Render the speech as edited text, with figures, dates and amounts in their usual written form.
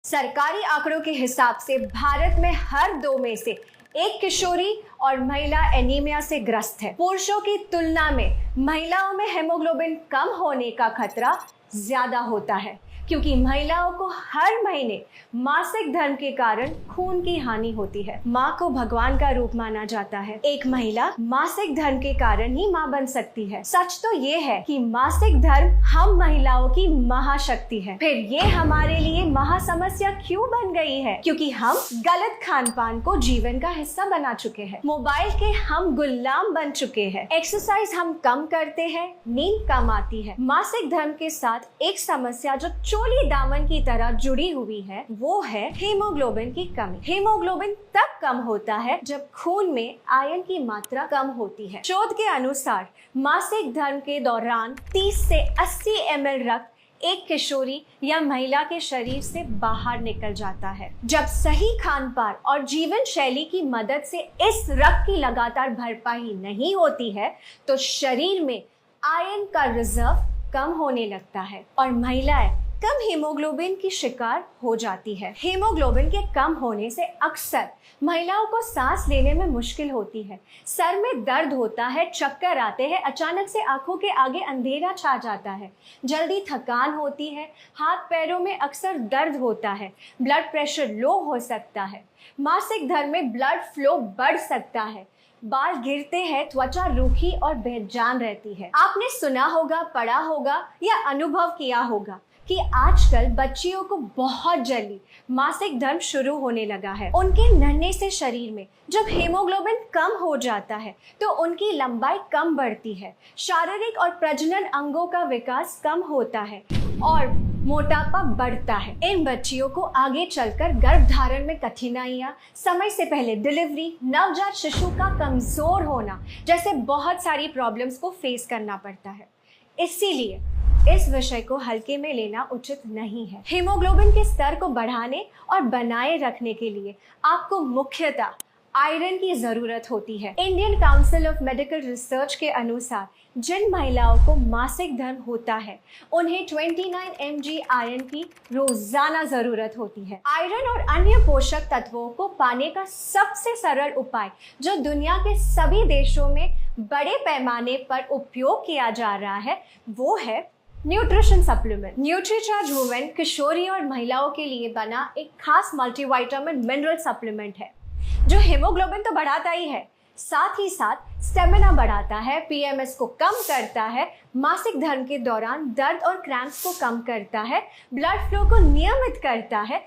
सरकारी आंकड़ों के हिसाब से भारत में हर 2 में से एक किशोरी और महिला एनीमिया से ग्रस्त है। पुरुषों की तुलना में महिलाओं में हेमोग्लोबिन कम होने का खतरा ज्यादा होता है, क्योंकि महिलाओं को हर महीने मासिक धर्म के कारण खून की हानि होती है। माँ को भगवान का रूप माना जाता है। एक महिला मासिक धर्म के कारण ही माँ बन सकती है। सच तो ये है कि मासिक धर्म हम महिलाओं की महाशक्ति है। फिर ये हमारे लिए महासमस्या क्यों बन गई है? क्योंकि हम गलत खान पान को जीवन का हिस्सा बना चुके हैं। मोबाइल के हम गुलाम बन चुके हैं। एक्सरसाइज हम कम करते हैं, नींद कम आती है। मासिक धर्म के साथ एक समस्या जो चोली दामन की तरह जुड़ी हुई है, वो है हीमोग्लोबिन की कमी। हीमोग्लोबिन तब कम होता है जब खून में आयरन की मात्रा कम होती है। शोध के अनुसार मासिक धर्म के दौरान 30 से 80 ml रक्त एक किशोरी या महिला के शरीर से बाहर निकल जाता है। जब सही खान पान और जीवन शैली की मदद से इस रक्त की लगातार भरपाई नहीं होती है, तो शरीर में आयरन का रिजर्व कम होने लगता है और महिलाएं कम हीमोग्लोबिन की शिकार हो जाती है। हीमोग्लोबिन के कम होने से अक्सर महिलाओं को सांस लेने में मुश्किल होती है, सर में दर्द होता है, चक्कर आते हैं, अचानक से आंखों के आगे अंधेरा छा जाता है, जल्दी थकान होती है, हाथ पैरों में अक्सर दर्द होता है, ब्लड प्रेशर लो हो सकता है, मासिक धर्म में ब्लड फ्लो बढ़ सकता है, बाल गिरते हैं, त्वचा रूखी और बेजान रहती है। आपने सुना होगा, पढ़ा होगा या अनुभव किया होगा कि आजकल बच्चियों को बहुत जल्दी मासिक धर्म शुरू होने लगा है। उनके नन्हे से शरीर में जब हीमोग्लोबिन कम हो जाता है तो उनकी लंबाई कम बढ़ती है, शारीरिक और प्रजनन अंगों का विकास कम होता है और मोटापा बढ़ता है। इन बच्चियों को आगे चलकर गर्भधारण में कठिनाइयां, समय से पहले डिलीवरी, नवजात शिशु का कमजोर होना जैसे बहुत सारी प्रॉब्लम्स को फेस करना पड़ता है। इसीलिए इस विषय को हल्के में लेना उचित नहीं है। हीमोग्लोबिन के स्तर को बढ़ाने और बनाए रखने के लिए आपको मुख्यतः आयरन की जरूरत होती है। Indian council of medical research के अनुसार जिन महिलाओं को मासिक धर्म होता है, उन्हें 29 mg आयरन की रोजाना जरूरत होती है। आयरन और अन्य पोषक तत्वों को पाने का सबसे सरल उपाय जो दुनिया के सभी देशों में बड़े पैमाने पर उपयोग किया जा रहा है, वो है न्यूट्रिशन सप्लीमेंट। न्यूट्रीचार्ज वुमेन किशोरी और महिलाओं के लिए बना एक खास मल्टीविटामिन मिनरल सप्लीमेंट है जो हीमोग्लोबिन तो बढ़ाता ही है, साथ ही साथ स्टेमिना बढ़ाता है, पीएमएस को कम करता है, मासिक धर्म के दौरान दर्द और क्रैम्प्स को कम करता है, ब्लड फ्लो को नियमित करता है,